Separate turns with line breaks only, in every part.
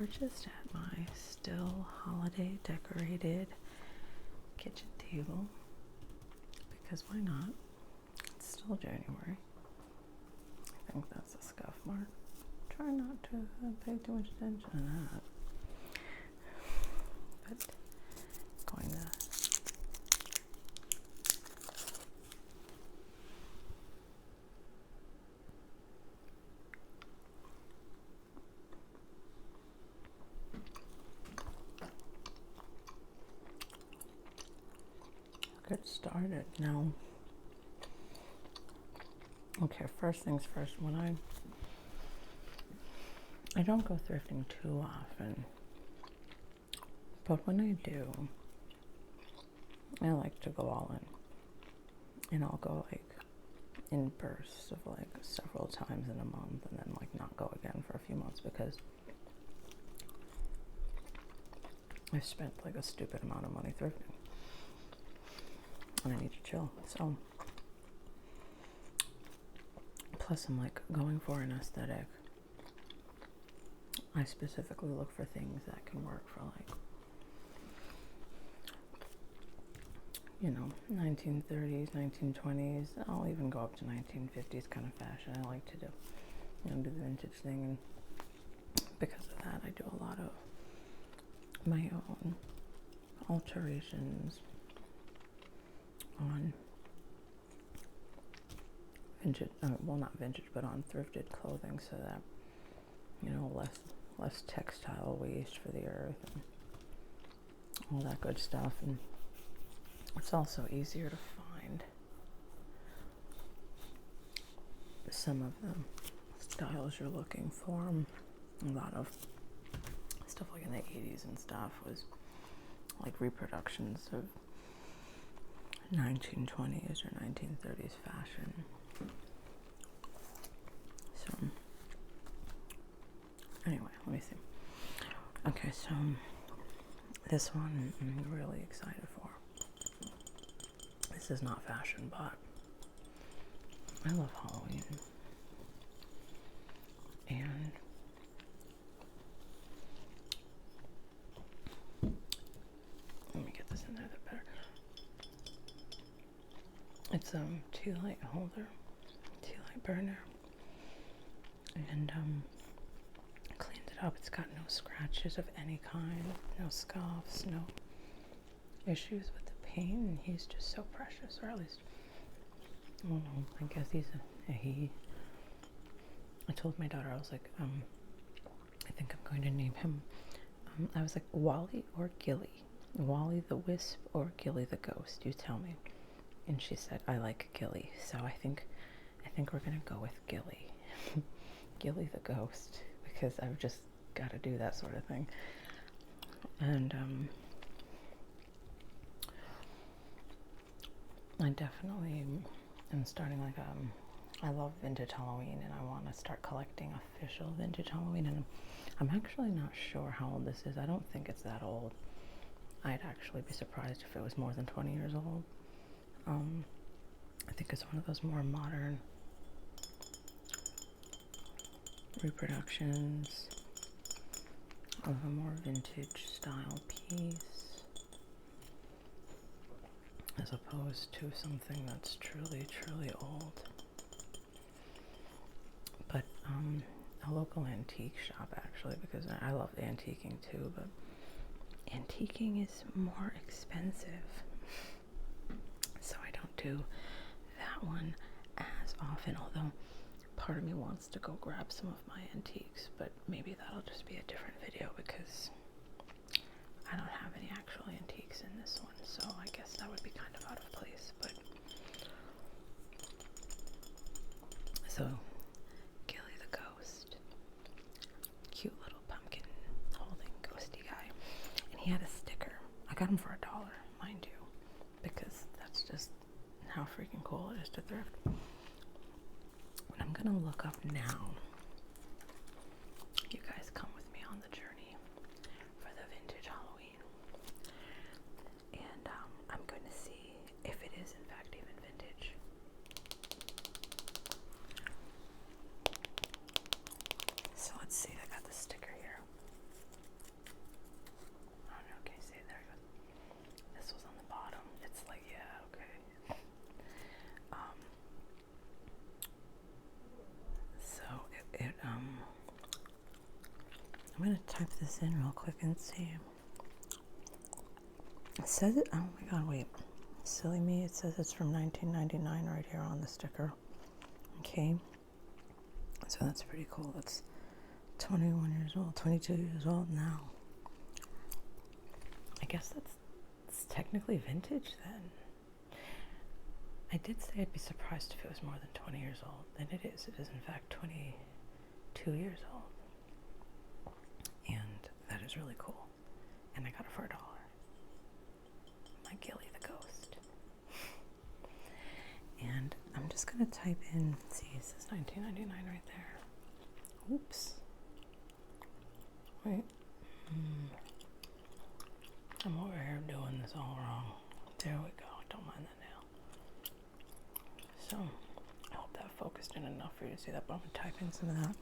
purchased at my still holiday decorated kitchen table, because why not? It's still January. I think that's a scuff mark. Try not to pay too much attention to that. But going to get started now. Okay, first things first, when I don't go thrifting too often, but when I do, I like to go all in. And I'll go like in bursts of like several times in a month, and then like not go again for a few months because I've spent like a stupid amount of money thrifting. And I need to chill. So plus I'm like going for an aesthetic. I specifically look for things that can work for like, you know, 1930s, 1920s. I'll even go up to 1950s kind of fashion. I like to do, you know, do the vintage thing, and because of that I do a lot of my own alterations on vintage, well, not vintage, but on thrifted clothing, so that, you know, less textile waste for the earth and all that good stuff. And it's also easier to find some of the styles you're looking for. A lot of stuff like in the 80s and stuff was like reproductions of 1920s or 1930s fashion. So anyway, let me see. Okay, so this one I'm really excited for. This is not fashion, but I love Halloween. And let me get this in there a bit better. It's a tea light holder, tea light burner, and cleaned it up. It's got no scratches of any kind, no scuffs, no issues with the paint, and he's just so precious, or at least, I don't know, I guess he's a he. I told my daughter, I was like, I think I'm going to name him, I was like, Wally or Gilly? Wally the Wisp or Gilly the Ghost? You tell me. And she said, I like Gilly, so I think we're gonna go with Gilly. Gilly the Ghost, because I've just got to do that sort of thing. And I definitely am starting like I love vintage Halloween, and I want to start collecting official vintage Halloween. And I'm actually not sure how old this is. I don't think it's that old. I'd actually be surprised if it was more than 20 years old. I think it's one of those more modern reproductions of a more vintage style piece, as opposed to something that's truly, truly old. But a local antique shop, actually, because I love antiquing too, but antiquing is more expensive. So I don't do that one as often, although part of me wants to go grab some of my antiques, but maybe that'll just be a different video because I don't have any actual antiques in this one, so I guess that would be kind of out of place. But so Gilly the Ghost, cute little pumpkin holding ghosty guy, and he had a sticker. I got him for $1, mind you, because that's just how freaking cool it is to thrift. What I'm gonna look up now, you guys come with me on the journey for the vintage Halloween, and I'm going to see if it is in fact even vintage. So let's see, I got the sticker here. I'm going to type this in real quick and see. It says it, oh my god, wait. Silly me, it says it's from 1999 right here on the sticker. Okay. So that's pretty cool. That's 21 years old, 22 years old now. I guess it's technically vintage then. I did say I'd be surprised if it was more than 20 years old, and it is. It is in fact 22 years old. And that is really cool. And I got it for $1. My Gilly the ghost. And I'm just gonna type in, see, it says 1999 right there. Oops. Wait. I'm over here doing this all wrong. There we go. Don't mind that now. So, I hope that focused in enough for you to see that, but I'm going to type in some of that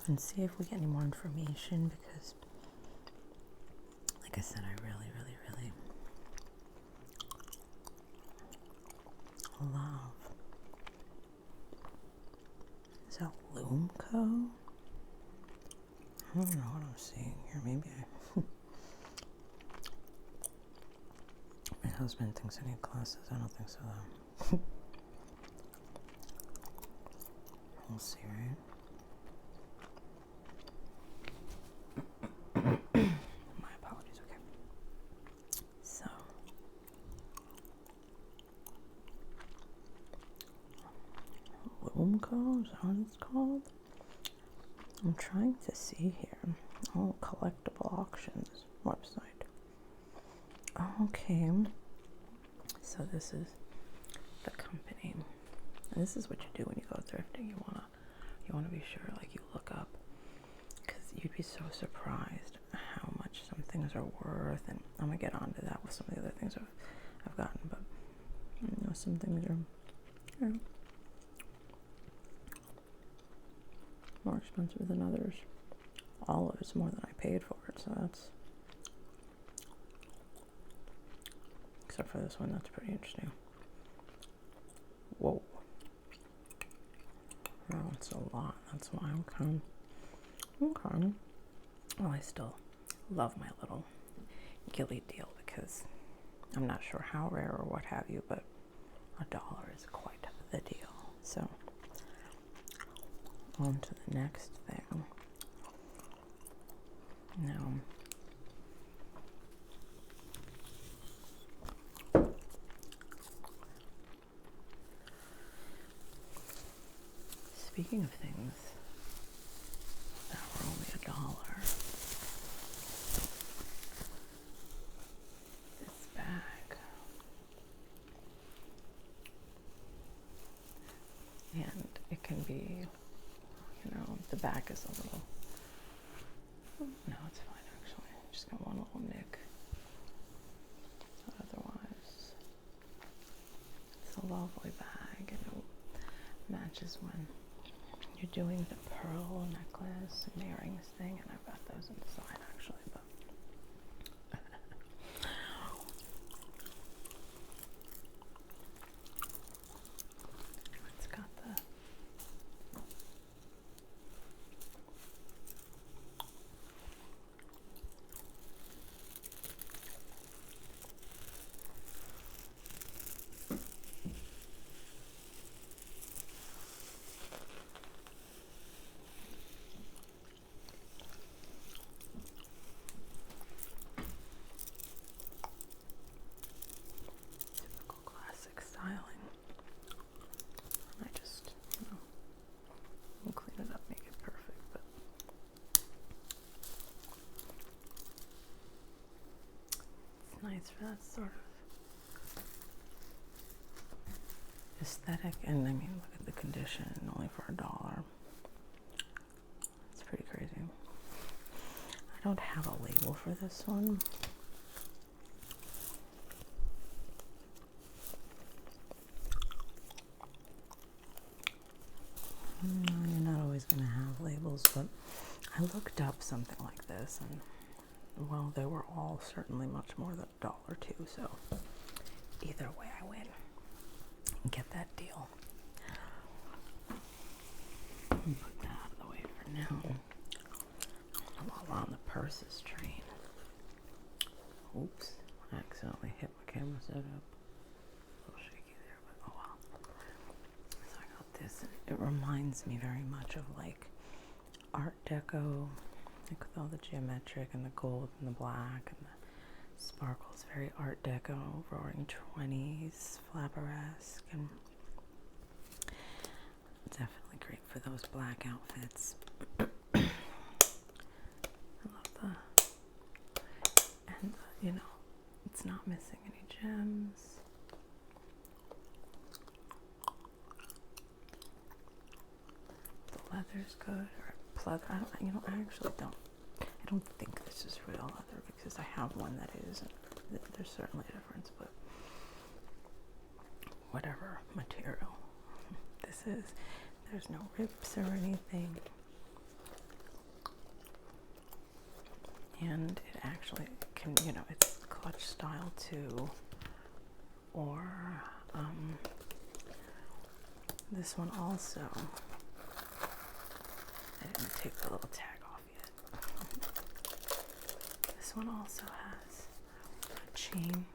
and see if we get any more information, because, like I said, I really, really, really love. Is that Loomco? I don't know what I'm seeing here. Maybe my husband thinks I need glasses. I don't think so, though. We'll see, right? My apologies, okay. So, Loomco, is that what it's called? I'm trying to see here. Oh, collectible auctions website. Okay. So this is the company. And this is what you do when you go thrifting. You wanna be sure, like, you look up, because you'd be so surprised how much some things are worth. And I'm gonna get onto that with some of the other things I've gotten, but you know, some things are more expensive than others. All of it's more than I paid for it, so that's, except for this one, that's pretty interesting. Whoa. Oh, it's a lot. That's why I'm kind of, okay. Well, I still love my little Gilly deal, because I'm not sure how rare or what have you, but $1 is quite the deal. So, on to the next thing. Now, speaking of things that were only $1, this bag, and it can be, you know, the back is a little, no, it's fine actually, just got one little nick, but otherwise, it's a lovely bag, and it matches when you're doing the pearl necklace and earrings thing, and I've got those inside actually, but it's got the typical classic styling. I just, you know, we'll clean it up, make it perfect, but it's nice for that sort of aesthetic. And I mean, look at the condition, only for $1. It's pretty crazy. I don't have a label for this one. You're not always going to have labels, but I looked up something like this, and well, they were all certainly much more than $1 too, so either way I win and get that deal. Put that out of the way for now. Voila. horses train. Oops, I accidentally hit my camera setup. A little shaky there, but oh well. So I got this, and it reminds me very much of like Art Deco, like with all the geometric and the gold and the black and the sparkles, very Art Deco, roaring 20s, flapper-esque, and definitely great for those black outfits. I love and you know, it's not missing any gems. The leather's good, or pleather. I actually don't. I don't think this is real leather because I have one that is, and there's certainly a difference, but whatever material this is, there's no rips or anything. And it actually can, it's clutch style too, or this one also. I didn't take the little tag off yet. This one also has a chain.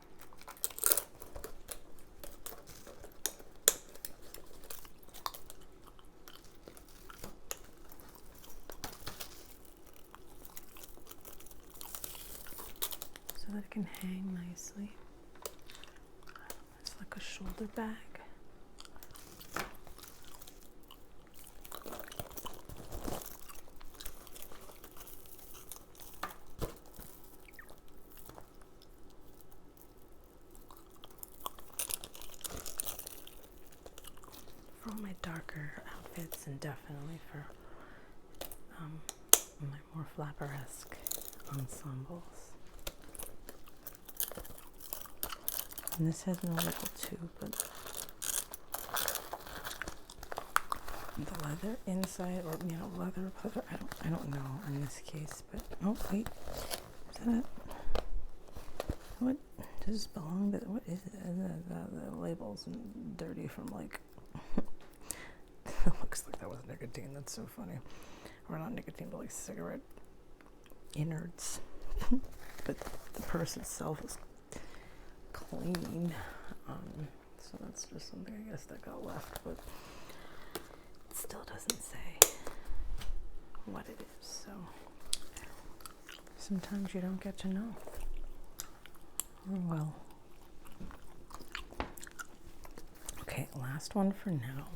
So that it can hang nicely. It's like a shoulder bag. For all my darker outfits, and definitely for my more flapper-esque ensembles. And this has no little tube, but the leather inside, or leather, I don't know in this case, but oh wait, is that it? What does this belong to? What is it? The label's dirty from like. It looks like that was nicotine. That's so funny. Or not nicotine, but like cigarette innards. But the purse itself is clean. So that's just something I guess that got left, but it still doesn't say what it is. So sometimes you don't get to know. Oh well. Okay, last one for now.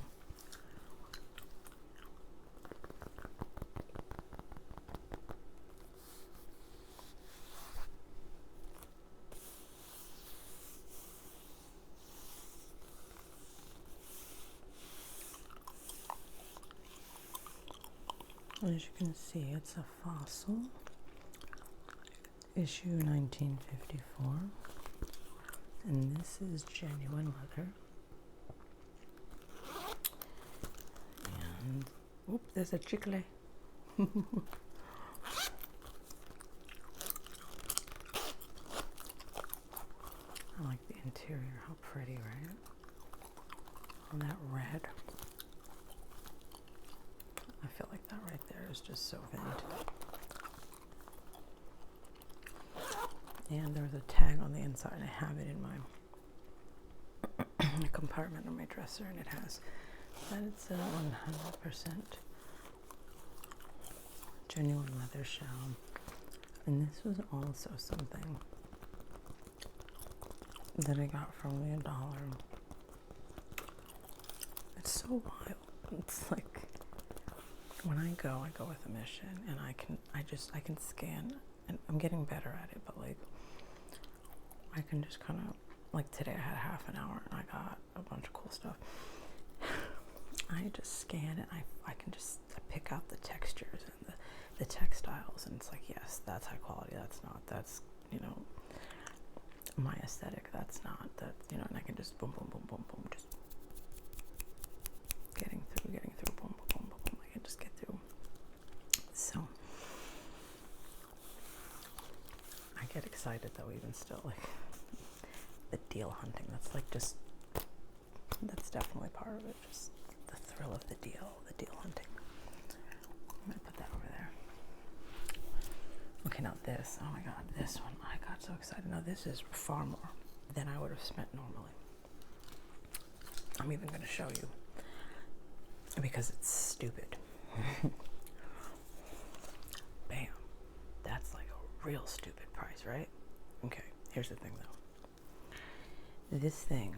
As you can see, it's a Fossil, issue 1954, and this is genuine leather. And, oop, there's a chicle. I like the interior, how pretty, right? And that red. I feel like that right there is just so vintage. And there's a tag on the inside, and I have it in my compartment on my dresser, and it has that it's a 100% genuine leather shell. And this was also something that I got for only $1. It's so wild. It's like, when I go with a mission, and I can scan, and I'm getting better at it, but like, I can just kind of, like today I had half an hour and I got a bunch of cool stuff. I just scan it, I can just pick out the textures and the textiles, and it's like, yes, that's high quality, that's not, that's, my aesthetic, that's not, that, and I can just boom, boom, boom, boom, boom, just getting through, boom, boom, boom, boom, I can just get through. So I get excited though, even still, like the deal hunting, that's definitely part of it, just the thrill of the deal hunting. I'm gonna put that over there. Okay, now this. Oh my God, this one. I got so excited. Now this is far more than I would have spent normally. I'm even going to show you because it's stupid. Bam. That's like a real stupid price, right? Okay, here's the thing though. This thing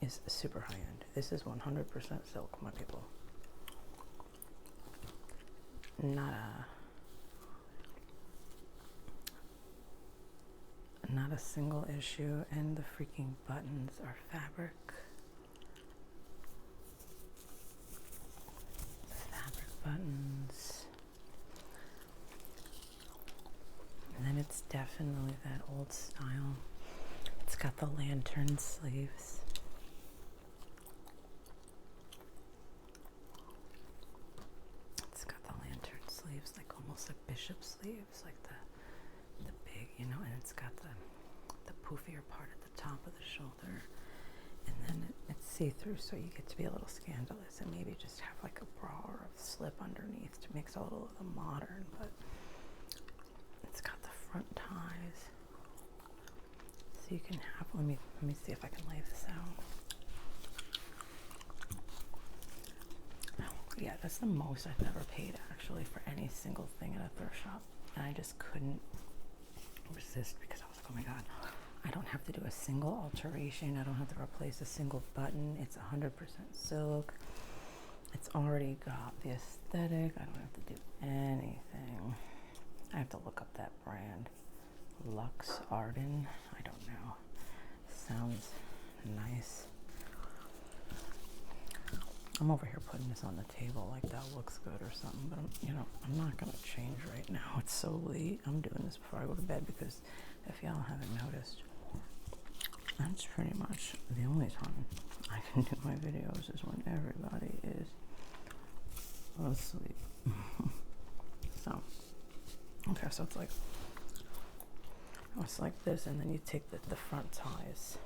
is super high end. This is 100% silk, my people. Not a single issue, and the freaking buttons are fabric. Fabric buttons. And then it's definitely that old style. It's got the lantern sleeves. It's got the lantern sleeves, like almost like bishop sleeves, like the big, you know, and it's got the poofier part at the top of the shoulder, and then it's see-through, so you get to be a little scandalous and maybe just have like a bra or a slip underneath to make it a little modern. But it's got the front ties, so you can have. Let me see if I can lay this out. Yeah, that's the most I've ever paid actually for any single thing at a thrift shop, and I just couldn't resist because I was like, oh my God, I don't have to do a single alteration. I don't have to replace a single button. It's 100% silk. It's already got the aesthetic. I don't have to do anything. I have to look up that brand. Lux Arden. I don't know. Sounds nice. I'm over here putting this on the table like that looks good or something, but I'm not gonna change right now. It's so late. I'm doing this before I go to bed because if y'all haven't noticed, that's pretty much the only time I can do my videos is when everybody is asleep. So, okay, so it's like this, and then you take the front ties.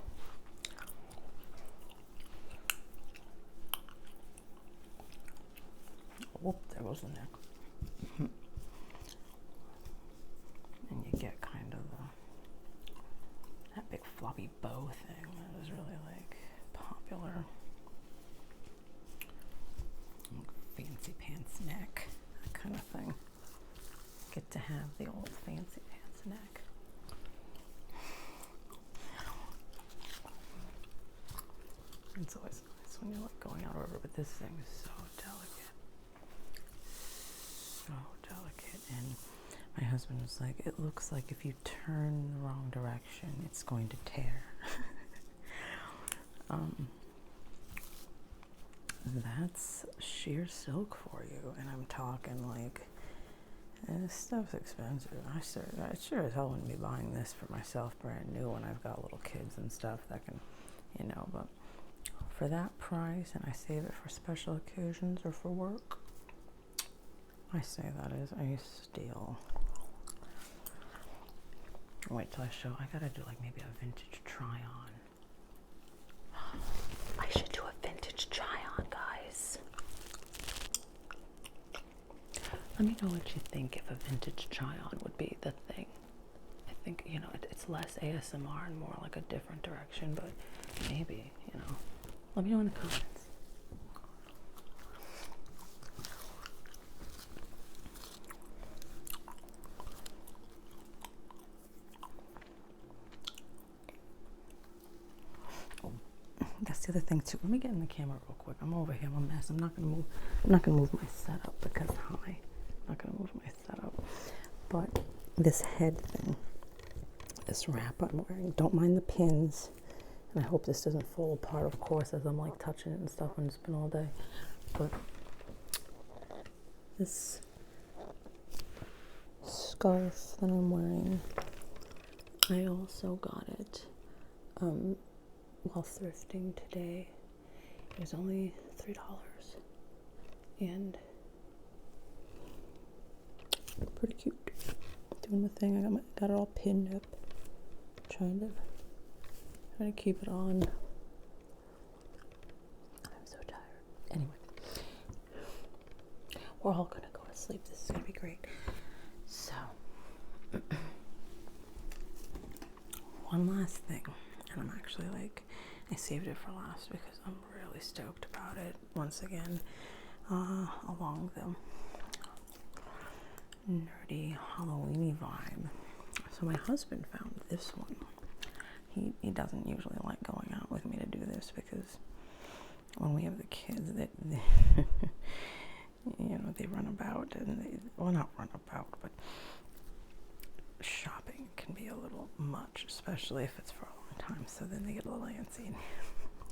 Whoop, there goes the neck. And you get kind of that big floppy bow thing that is really like popular. Like fancy pants neck, that kind of thing. Get to have the old fancy pants neck. It's always nice when you're like going out over, but this thing is so delicate. So delicate. And my husband was like, it looks like if you turn the wrong direction, it's going to tear. That's sheer silk for you. And I'm talking like, this stuff's expensive. I sure as hell wouldn't be buying this for myself brand new when I've got little kids and stuff that can, but for that price, and I save it for special occasions or for work, I say that is a steal. Wait till I show. I gotta do like maybe a vintage try on. I should do a vintage try on, guys. Let me know what you think if a vintage try on would be the thing. I think, it's less ASMR and more like a different direction, but maybe, let me know in the comments. That's the other thing too. Let me get in the camera real quick. I'm over here. I'm a mess. I'm not gonna move my setup because I'm not gonna move my setup. But this head thing, this wrap I'm wearing, don't mind the pins. And I hope this doesn't fall apart, of course, as I'm like touching it and stuff when it's been all day. But this scarf that I'm wearing, I also got it while thrifting today. It was only $3, and pretty cute. Doing the thing. I got it all pinned up, trying to keep it on. I'm so tired. Anyway, we're all gonna go to sleep. This is gonna be great. So One last thing, and I'm actually like, I saved it for last because I'm really stoked about it. Once again, along the nerdy Halloweeny vibe. So my husband found this one. He doesn't usually like going out with me to do this because when we have the kids, they you know, they run about and well, not run about, but shopping can be a little much, especially if it's for a long time. So then they get a little antsy. And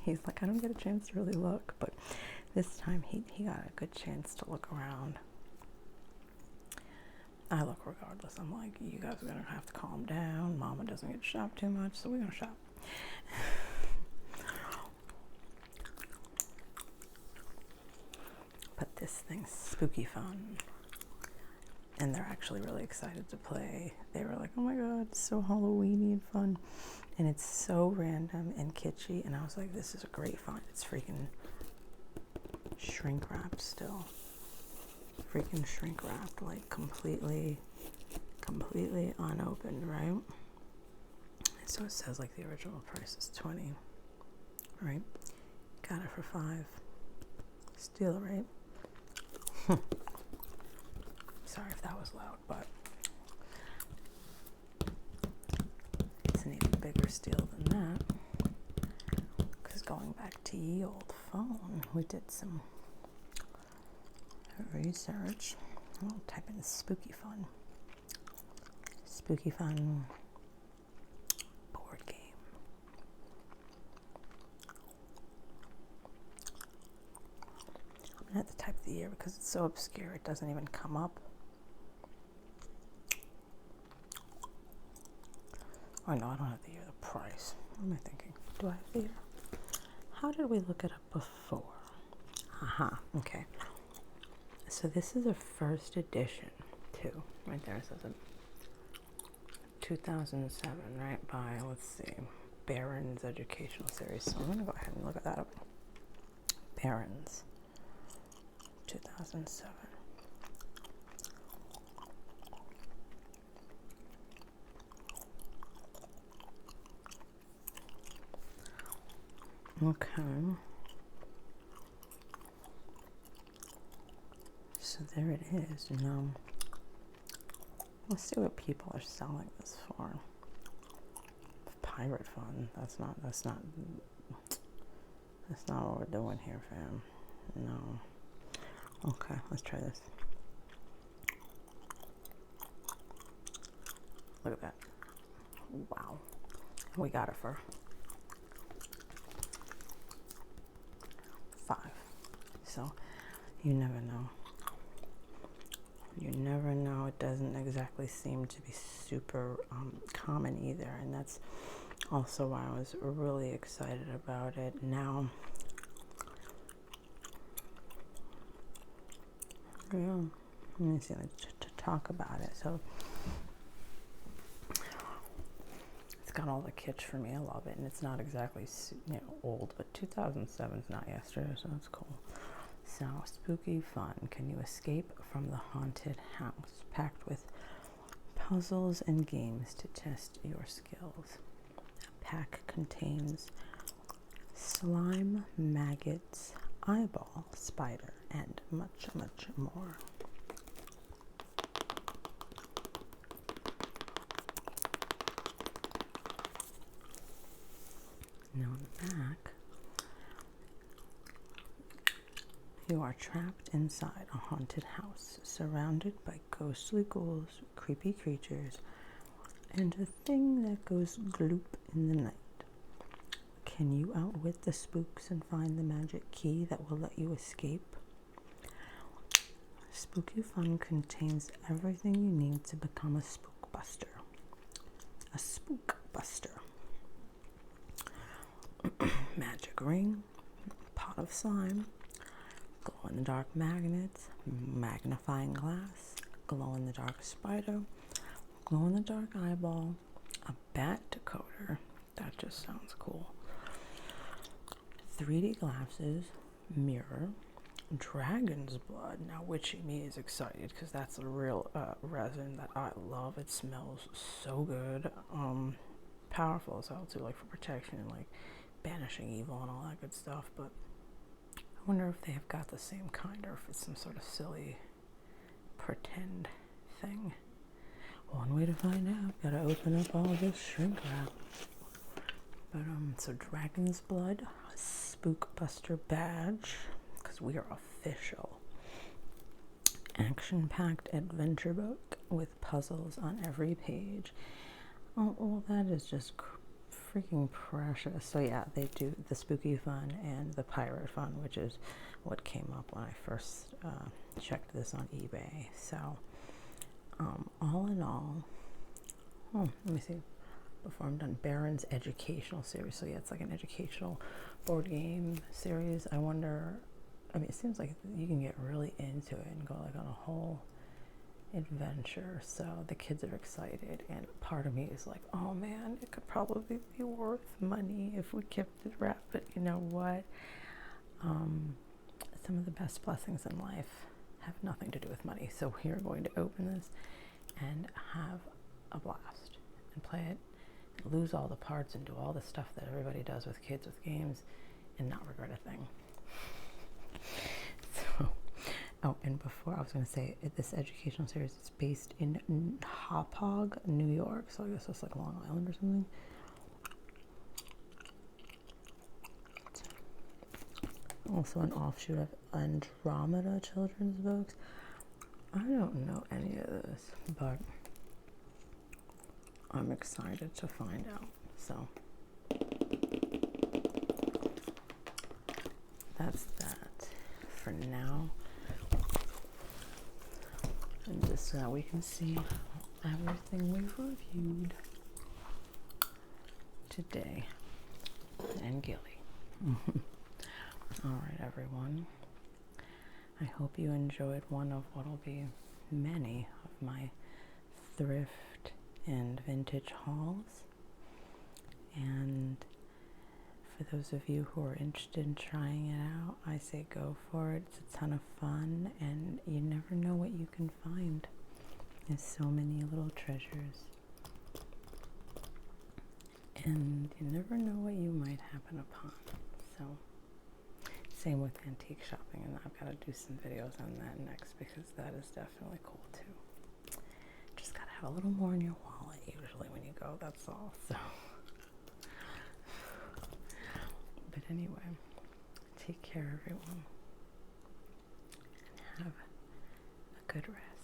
he's like, I don't get a chance to really look, but this time he got a good chance to look around. I look regardless. I'm like, you guys are gonna have to calm down. Mama doesn't get to shop too much, so we're gonna shop. But this thing's spooky fun. And they're actually really excited to play. They were like, oh my God, it's so Halloweeny and fun. And it's so random and kitschy. And I was like, this is a great find. It's freaking shrink wrapped still. Freaking shrink wrapped, like completely unopened, right? So it says like the original price is $20, right? Got it for $5. Steal it, right? Sorry if that was loud, but it's an even bigger steal than that. Because going back to ye old phone, we did some research. I'll type in spooky fun. Spooky fun board game. I'm gonna have to type the year because it's so obscure it doesn't even come up. Oh no, I don't have the year, the price. What am I thinking? Do I have the year? How did we look it up before? Aha, okay. So this is a first edition too. Right there it says it. 2007, right, by, let's see, Barron's Educational Series. So I'm gonna go ahead and look at that up. Barron's 2007. Okay. So there it is. Now, let's see what people are selling this for. Pirate fun. That's not what we're doing here, fam. No. Okay, let's try this. Look at that. Wow. We got it for $5. So you never know. You never know. It doesn't exactly seem to be super common either, and that's also why I was really excited about it. Now, yeah, let me see, to talk about it. So it's got all the kitsch for me. I love it, and it's not exactly, you know, old, but 2007 is not yesterday, so that's cool. So, spooky fun. Can you escape from the haunted house? Packed with puzzles and games to test your skills. The pack contains slime, maggots, eyeball, spider, and much, much more. Now on the back, you are trapped inside a haunted house, surrounded by ghostly ghouls, creepy creatures, and a thing that goes gloop in the night. Can you outwit the spooks and find the magic key that will let you escape? Spooky Fun contains everything you need to become a spookbuster. A spookbuster. Magic ring, pot of slime, glow-in-the-dark magnets, magnifying glass, glow-in-the-dark spider, glow-in-the-dark eyeball, a bat decoder, that just sounds cool, 3D glasses, mirror, dragon's blood. Now witchy me is excited because that's a real resin that I love. It smells so good. Powerful as hell too, like for protection and like banishing evil and all that good stuff. But I wonder if they have got the same kind or if it's some sort of silly pretend thing. One way to find out, gotta open up all this shrink wrap. But so dragon's blood, Spookbuster badge, because we are official. Action-packed adventure book with puzzles on every page. Oh, well, that is just freaking precious. So yeah, they do the spooky fun and the pirate fun, which is what came up when I first checked this on eBay. So all in all, let me see. Before I'm done, Baron's educational series. So yeah, it's like an educational board game series. I wonder, I mean, it seems like you can get really into it and go like on a whole adventure. So the kids are excited, and part of me is like, oh man, it could probably be worth money if we kept it wrapped. But you know what? Some of the best blessings in life have nothing to do with money. So we are going to open this and have a blast and play it, and lose all the parts and do all the stuff that everybody does with kids with games and not regret a thing. So, oh, and before I was going to say, this educational series is based in Hauppauge, New York. So I guess that's like Long Island or something. Also an offshoot of Andromeda children's books. I don't know any of this, but I'm excited to find out. So that's that for now. And just so that we can see everything we've reviewed today. And Gilly. All right, everyone. I hope you enjoyed one of what will be many of my thrift and vintage hauls. And for those of you who are interested in trying it out, I say go for it. It's a ton of fun, and you never know what you can find. There's so many little treasures. And you never know what you might happen upon. So, same with antique shopping, and I've got to do some videos on that next because that is definitely cool too. Just got to have a little more in your wallet usually when you go, that's all. So, but anyway, take care everyone and have a good rest.